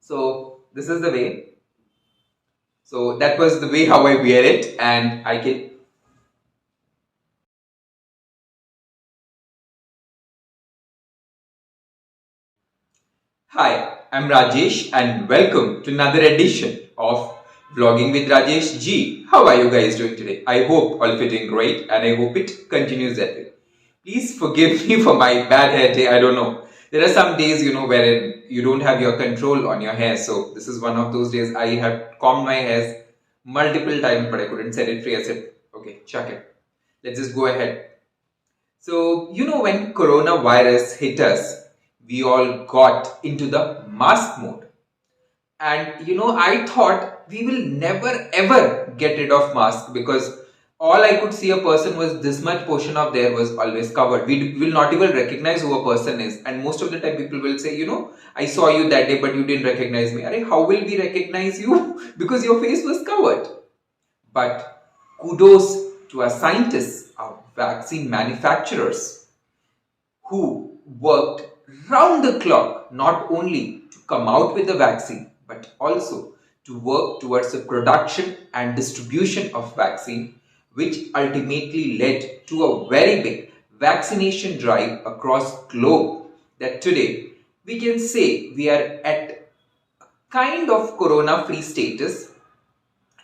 So this is the way. So that was the way how I wear it, and I can. Hi, I'm Rajesh, and welcome to another edition of Vlogging with Rajesh G. How are you guys doing today? I hope all of you doing great, and I hope it continues that way. Please forgive me for my bad hair day. I don't know. There are some days, wherein you don't have your control on your hair. So this is one of those days. I have combed my hairs multiple times, but I couldn't set it free. I said, okay, chuck it. Let's just go ahead. So, when coronavirus hit us, we all got into the mask mode. And, I thought we will never ever get rid of mask because all I could see a person was this much portion of there was always covered. We will not even recognize who a person is. And most of the time people will say, I saw you that day, but you didn't recognize me. Arey, how will we recognize you? Because your face was covered. But kudos to our scientists, our vaccine manufacturers, who worked round the clock not only to come out with the vaccine but also to work towards the production and distribution of vaccine, which ultimately led to a very big vaccination drive across globe, that today we can say we are at kind of corona free status,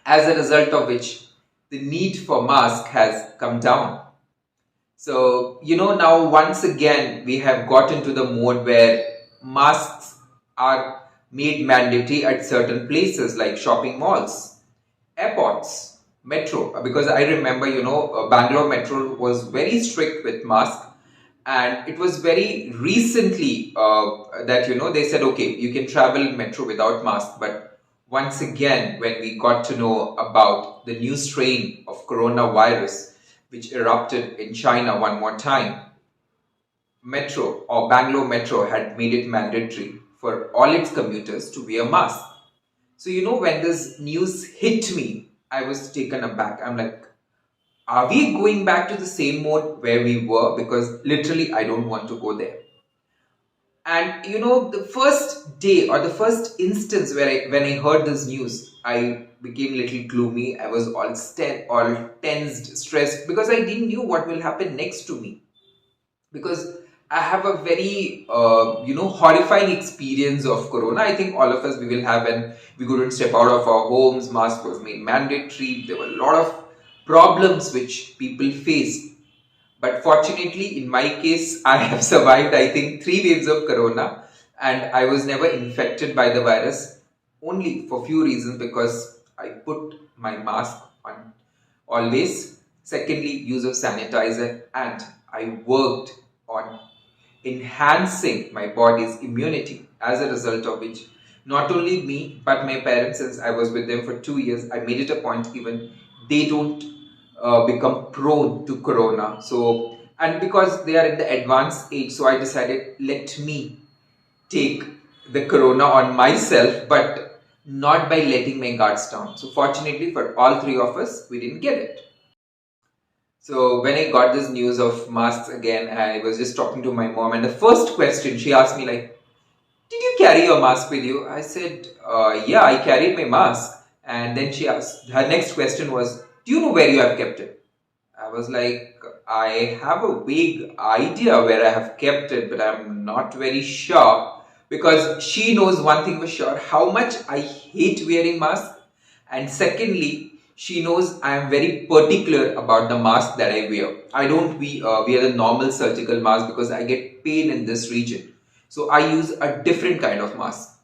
as a result of which the need for mask has come down. So, now once again we have got into the mode where masks are made mandatory at certain places like shopping malls, airports, metro. Because I remember, Bangalore metro was very strict with masks, and it was very recently that, they said, okay, you can travel in metro without mask. But once again, when we got to know about the new strain of coronavirus, which erupted in China one more time, Metro or Bangalore Metro had made it mandatory for all its commuters to wear masks. So, when this news hit me, I was taken aback. I'm like, are we going back to the same mode where we were? Because literally, I don't want to go there. And the first day or the first instance when I heard this news, I became a little gloomy. I was all tensed, stressed because I didn't knew what will happen next to me. Because I have a very horrifying experience of Corona. I think all of us we will have when we couldn't step out of our homes. Mask was made mandatory. There were a lot of problems which people faced, but fortunately, in my case, I have survived, I think, 3 waves of corona, and I was never infected by the virus, only for few reasons, because I put my mask on always. Secondly, use of sanitizer, and I worked on enhancing my body's immunity, as a result of which not only me but my parents, since I was with them for 2 years, I made it a point even they don't become prone to corona. So, and because they are at the advanced age, so I decided, let me take the corona on myself, but not by letting my guards down. So fortunately for all three of us, we didn't get it. So when I got this news of masks again, I was just talking to my mom, and the first question she asked me, like, did you carry your mask with you? I said, yeah, I carried my mask. And then she asked, her next question was, do you know where you have kept it? I was like, I have a vague idea where I have kept it, but I'm not very sure, because she knows one thing for sure, how much I hate wearing masks. And secondly, she knows I am very particular about the mask that I wear. I don't wear the normal surgical mask because I get pain in this region. So I use a different kind of mask.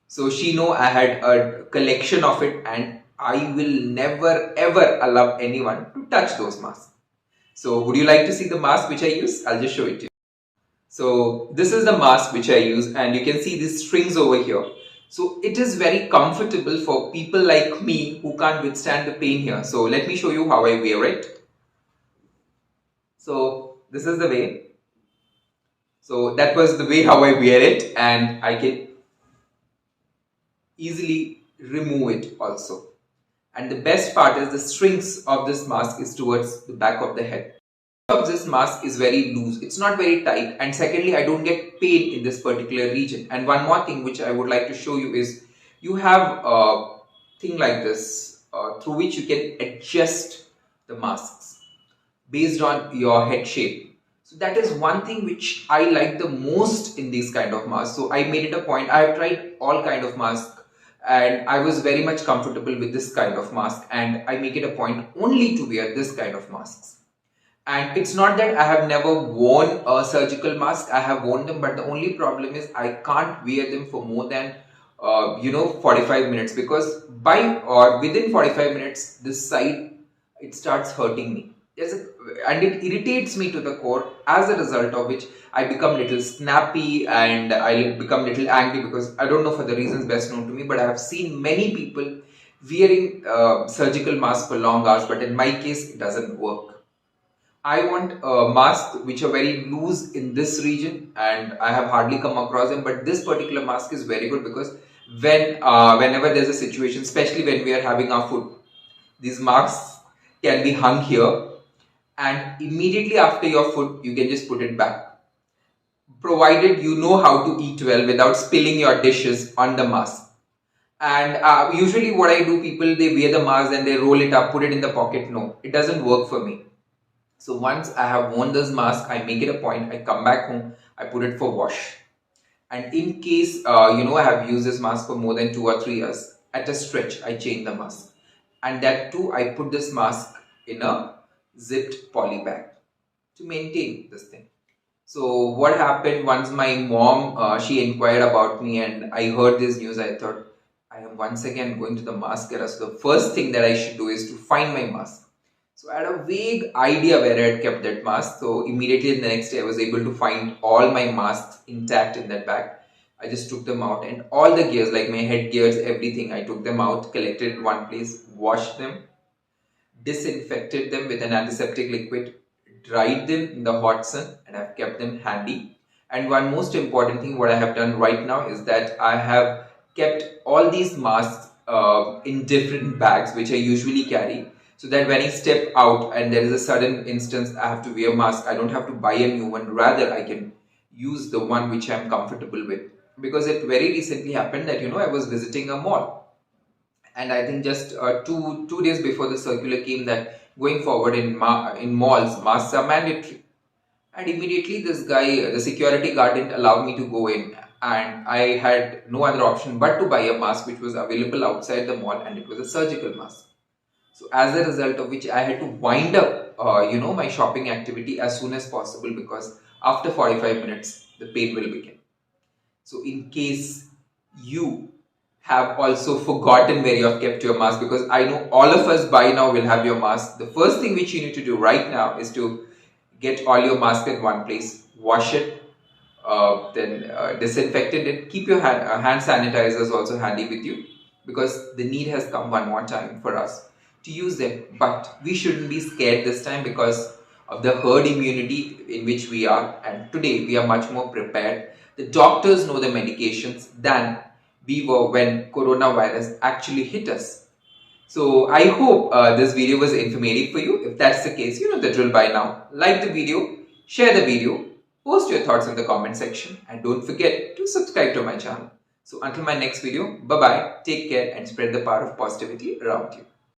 So she know I had a collection of it, and I will never ever allow anyone to touch those masks. So would you like to see the mask which I use? I'll just show it to you. So this is the mask which I use, and you can see these strings over here. So it is very comfortable for people like me who can't withstand the pain here. So let me show you how I wear it. So this is the way. So that was the way how I wear it, and I can easily remove it also. And the best part is the strings of this mask is towards the back of the head. of this mask is very loose, it's not very tight, and secondly, I don't get pain in this particular region. And one more thing which I would like to show you is you have a thing like this through which you can adjust the masks based on your head shape. So that is one thing which I like the most in these kind of masks. So I made it a point. I have tried all kind of masks and I was very much comfortable with this kind of mask, and I make it a point only to wear this kind of masks. And it's not that I have never worn a surgical mask. I have worn them, but the only problem is I can't wear them for more than 45 minutes, because by or within 45 minutes this side, it starts hurting me. And it irritates me to the core, as a result of which I become little snappy and I become little angry, because I don't know, for the reasons best known to me, but I have seen many people wearing surgical masks for long hours, but in my case it doesn't work. I want masks which are very loose in this region, and I have hardly come across them. But this particular mask is very good, because whenever there's a situation, especially when we are having our food, these masks can be hung here, and immediately after your food, you can just put it back, provided you know how to eat well without spilling your dishes on the mask. And usually, what I do, people they wear the mask and they roll it up, put it in the pocket. No, it doesn't work for me. So once I have worn this mask, I make it a point, I come back home, I put it for wash. And in case, I have used this mask for more than 2 or 3 years, at a stretch, I change the mask. And that too, I put this mask in a zipped poly bag to maintain this thing. So what happened, once my mom, she inquired about me and I heard this news, I thought, I am once again going to the mask era. So the first thing that I should do is to find my mask. So I had a vague idea where I had kept that mask. So immediately the next day I was able to find all my masks intact in that bag. I just took them out, and all the gears, like my head gears, everything, I took them out, collected in one place, washed them, disinfected them with an antiseptic liquid, dried them in the hot sun, and I've kept them handy. And one most important thing what I have done right now is that I have kept all these masks in different bags which I usually carry, so that when I step out and there is a sudden instance I have to wear a mask, I don't have to buy a new one, rather I can use the one which I am comfortable with. Because it very recently happened that I was visiting a mall, and I think just two days before the circular came that going forward in malls masks are mandatory, and immediately this guy, the security guard, didn't allow me to go in, and I had no other option but to buy a mask which was available outside the mall, and it was a surgical mask. So as a result of which I had to wind up my shopping activity as soon as possible, because after 45 minutes the pain will begin. So in case you have also forgotten where you have kept your mask, because I know all of us by now will have your mask, the first thing which you need to do right now is to get all your mask in one place, wash it, then disinfect it, keep your hand sanitizers also handy with you, because the need has come one more time for us to use them. But we shouldn't be scared this time because of the herd immunity in which we are, and today we are much more prepared. The doctors know the medications than we were when coronavirus actually hit us. So I hope this video was informative for you. If that's the case, you know the drill by now. Like the video, share the video, post your thoughts in the comment section, and don't forget to subscribe to my channel. So until my next video, bye bye, take care, and spread the power of positivity around you.